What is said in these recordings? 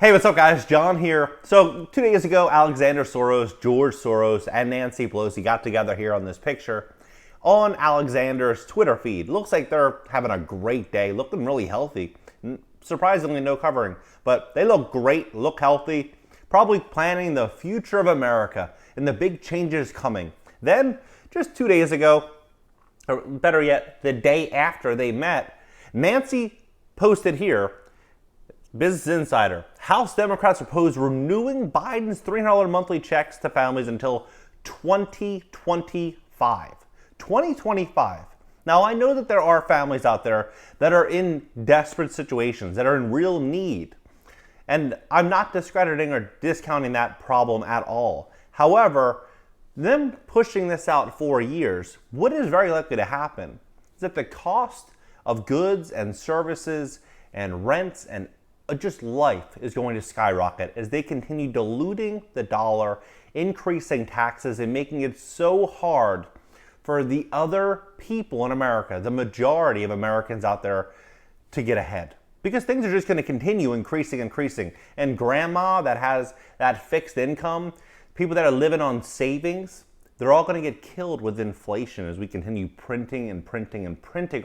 Hey, what's up guys? John here. So 2 days ago, Alexander Soros, George Soros, and Nancy Pelosi got together here on this picture on Alexander's Twitter feed. Looks like they're having a great day, looking really healthy. Surprisingly, no covering, but they look great, look healthy, probably planning the future of America and the big changes coming. Then, just 2 days ago, or better yet, the day after they met, Nancy posted here, Business Insider, House Democrats propose renewing Biden's $300 monthly checks to families until 2025. 2025. Now, I know that there are families out there that are in desperate situations, that are in real need. And I'm not discrediting or discounting that problem at all. However, them pushing this out 4 years, what is very likely to happen is that the cost of goods and services and rents and just life is going to skyrocket as they continue diluting the dollar, increasing taxes, and making it so hard for the other people in America, the majority of Americans out there, to get ahead. Because things are just going to continue increasing. And grandma that has that fixed income, people that are living on savings, they're all going to get killed with inflation as we continue printing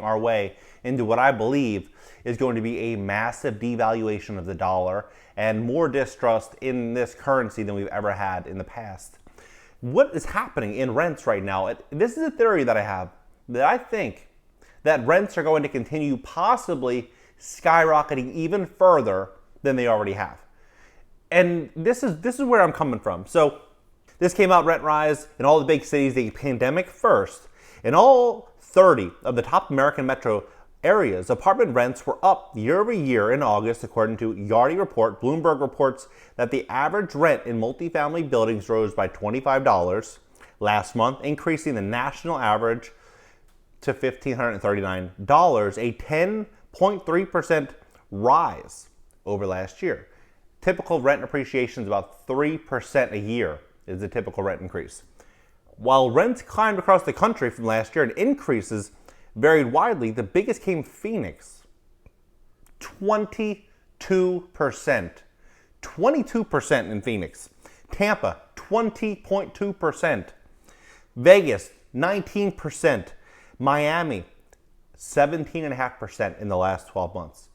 our way into what I believe is going to be a massive devaluation of the dollar and more distrust in this currency than we've ever had in the past. What is happening in rents right now? This is a theory that I have, that I think that rents are going to continue possibly skyrocketing even further than they already have. And this is where I'm coming from. So this came out, rent rise in all the big cities, the pandemic first. In all 30 of the top American metro areas, apartment rents were up year over year in August, according to Yardi report. Bloomberg reports that the average rent in multifamily buildings rose by $25 last month, increasing the national average to $1,539, a 10.3% rise over last year. Typical rent appreciation is about 3% a year is the typical rent increase. While rents climbed across the country from last year and increases varied widely, the biggest came Phoenix, 22%. 22% in Phoenix. Tampa, 20.2%. Vegas, 19%. Miami, 17.5% in the last 12 months.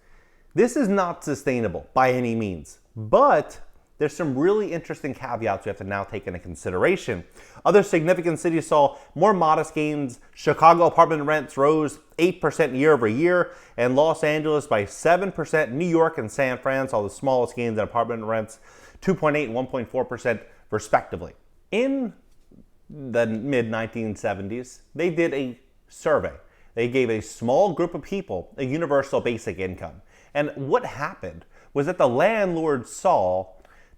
This is not sustainable by any means, but there's some really interesting caveats we have to now take into consideration. Other significant cities saw more modest gains. Chicago apartment rents rose 8% year over year, and Los Angeles by 7%. New York and San Fran saw the smallest gains in apartment rents, 2.8 and 1.4% respectively. In the mid-1970s, they did a survey. They gave a small group of people a universal basic income. And what happened was that the landlords saw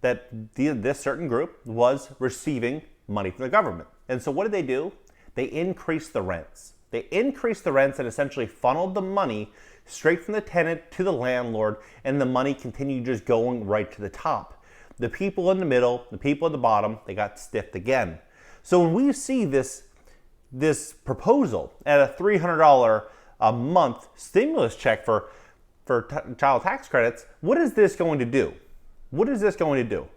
that this certain group was receiving money from the government. And so what did they do? They increased the rents. They increased the rents and essentially funneled the money straight from the tenant to the landlord, and the money continued just going right to the top. The people in the middle, the people at the bottom, they got stiffed again. So when we see this proposal at a $300 a month stimulus check for child tax credits, what is this going to do? What is this going to do?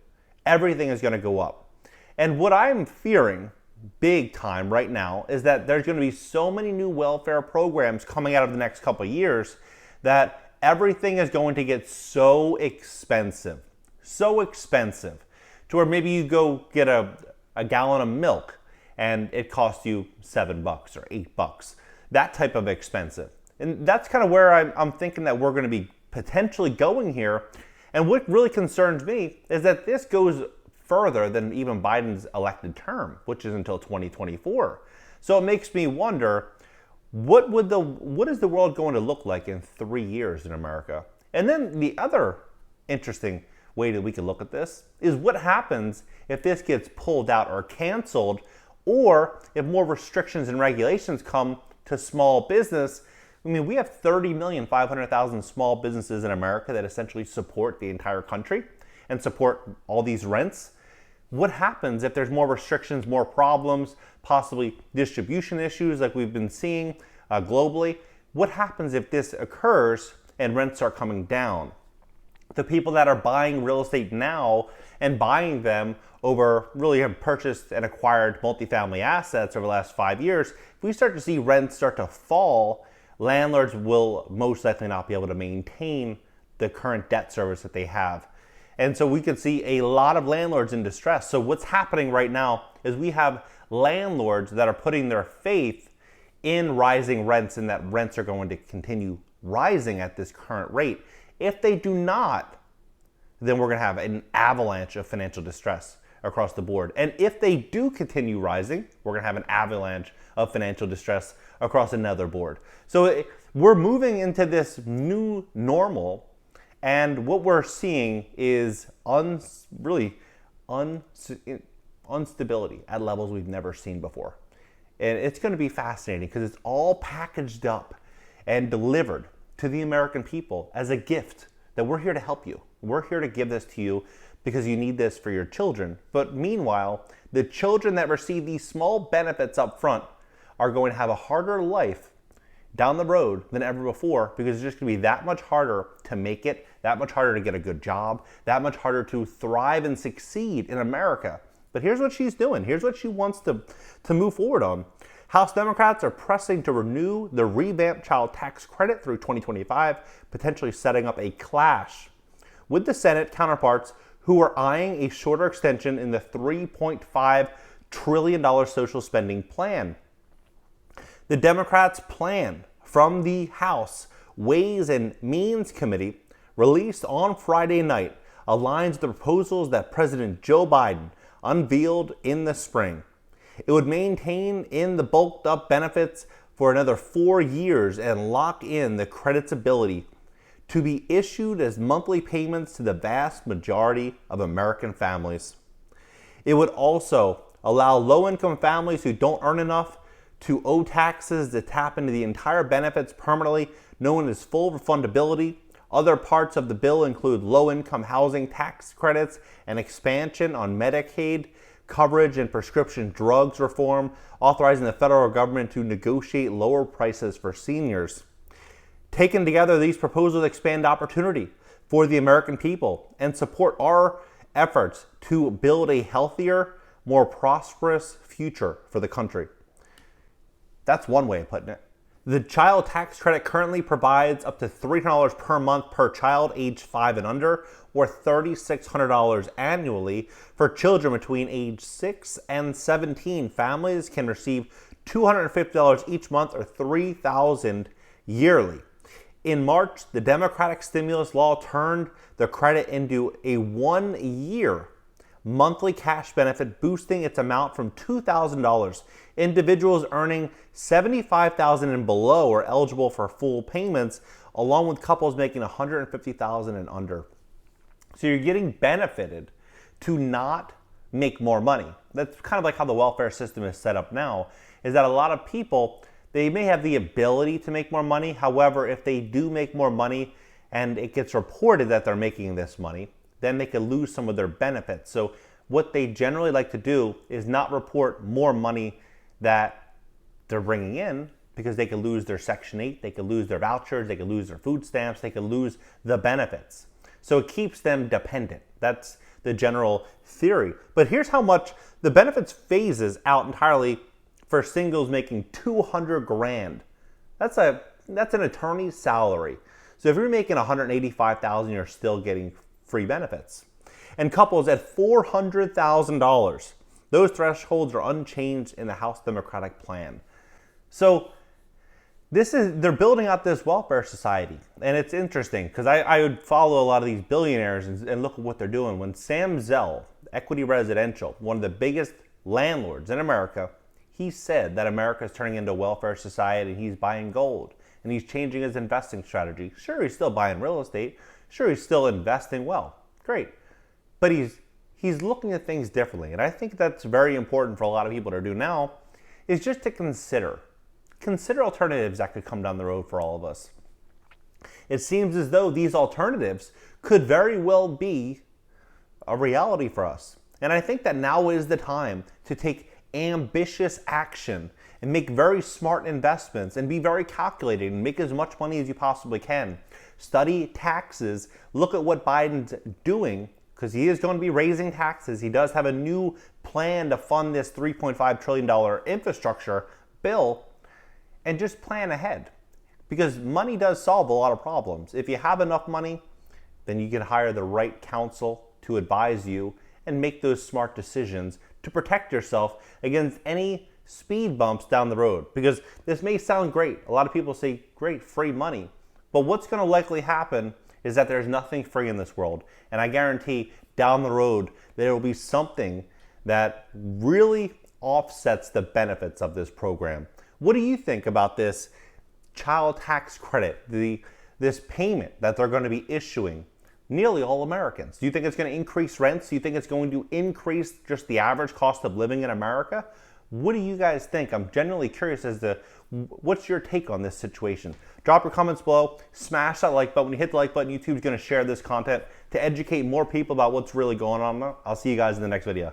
Everything is going to go up. And what I'm fearing big time right now is that there's going to be so many new welfare programs coming out of the next couple of years that everything is going to get so expensive to where maybe you go get a gallon of milk and it costs you $7 or $8. That type of expensive. And that's kind of where I'm thinking that we're going to be potentially going here. And what really concerns me is that this goes further than even Biden's elected term, which is until 2024. So it makes me wonder, what is the world going to look like in 3 years in America? And then the other interesting way that we can look at this is what happens if this gets pulled out or canceled, or if more restrictions and regulations come to small business. I mean, we have 30,500,000 small businesses in America that essentially support the entire country and support all these rents. What happens if there's more restrictions, more problems, possibly distribution issues like we've been seeing globally? What happens if this occurs and rents are coming down? The people that are buying real estate now and buying them over really have purchased and acquired multifamily assets over the last 5 years, if we start to see rents start to fall, landlords will most likely not be able to maintain the current debt service that they have. And so we could see a lot of landlords in distress. So what's happening right now is we have landlords that are putting their faith in rising rents and that rents are going to continue rising at this current rate. If they do not, then we're going to have an avalanche of financial distress across the board. And if they do continue rising, we're going to have an avalanche of financial distress across another board. So we're moving into this new normal, and what we're seeing is instability at levels we've never seen before. And it's going to be fascinating because it's all packaged up and delivered to the American people as a gift that we're here to help you. We're here to give this to you because you need this for your children. But meanwhile, the children that receive these small benefits up front are going to have a harder life down the road than ever before, because it's just going to be that much harder to make it, that much harder to get a good job, that much harder to thrive and succeed in America. But here's what she's doing. Here's what she wants to move forward on. House Democrats are pressing to renew the revamped child tax credit through 2025, potentially setting up a clash with the Senate counterparts who are eyeing a shorter extension in the $3.5 trillion social spending plan. The Democrats' plan from the House Ways and Means Committee, released on Friday night, aligns with the proposals that President Joe Biden unveiled in the spring. It would maintain in the bulked up benefits for another 4 years and lock in the credit's ability to be issued as monthly payments to the vast majority of American families. It would also allow low-income families who don't earn enough to owe taxes to tap into the entire benefits permanently, known as full refundability. Other parts of the bill include low-income housing tax credits and expansion on Medicaid coverage and prescription drugs reform, authorizing the federal government to negotiate lower prices for seniors. Taken together, these proposals expand opportunity for the American people and support our efforts to build a healthier, more prosperous future for the country. That's one way of putting it. The child tax credit currently provides up to $300 per month per child age 5 and under, or $3,600 annually for children between age 6 and 17. Families can receive $250 each month, or $3,000 yearly. In March, the Democratic stimulus law turned the credit into a 1-year monthly cash benefit, boosting its amount from $2,000. Individuals earning $75,000 and below are eligible for full payments, along with couples making $150,000 and under. So you're getting benefited to not make more money. That's kind of like how the welfare system is set up now, is that a lot of people, they may have the ability to make more money. However, if they do make more money and it gets reported that they're making this money, then they could lose some of their benefits. So what they generally like to do is not report more money that they're bringing in, because they could lose their Section 8, they could lose their vouchers, they could lose their food stamps, they could lose the benefits. So it keeps them dependent. That's the general theory. But here's how much the benefits phases out entirely for singles making $200,000. That's an attorney's salary. So if you're making $185,000, you're still getting free benefits. And couples at $400,000, those thresholds are unchanged in the House Democratic plan. So they're building out this welfare society. And it's interesting because I would follow a lot of these billionaires and look at what they're doing. When Sam Zell, Equity Residential, one of the biggest landlords in America, he said that America is turning into a welfare society and he's buying gold and he's changing his investing strategy. Sure, he's still buying real estate. Sure, he's still investing well. Great. But he's looking at things differently. And I think that's very important for a lot of people to do now, is just to consider alternatives that could come down the road for all of us. It seems as though these alternatives could very well be a reality for us. And I think that now is the time to take ambitious action and make very smart investments and be very calculated and make as much money as you possibly can. study taxes, look at what Biden's doing, because he is going to be raising taxes. He does have a new plan to fund this $3.5 trillion infrastructure bill, and just plan ahead. Because money does solve a lot of problems. If you have enough money, then you can hire the right counsel to advise you and make those smart decisions to protect yourself against any speed bumps down the road. Because this may sound great. A lot of people say, great, free money. But what's going to likely happen is that there's nothing free in this world. And I guarantee down the road, there will be something that really offsets the benefits of this program. What do you think about this child tax credit, this payment that they're going to be issuing nearly all Americans? Do you think it's going to increase rents? Do you think it's going to increase just the average cost of living in America? What do you guys think? I'm genuinely curious as to what's your take on this situation. Drop your comments below, smash that like button. When you hit the like button, YouTube's going to share this content to educate more people about what's really going on. I'll see you guys in the next video.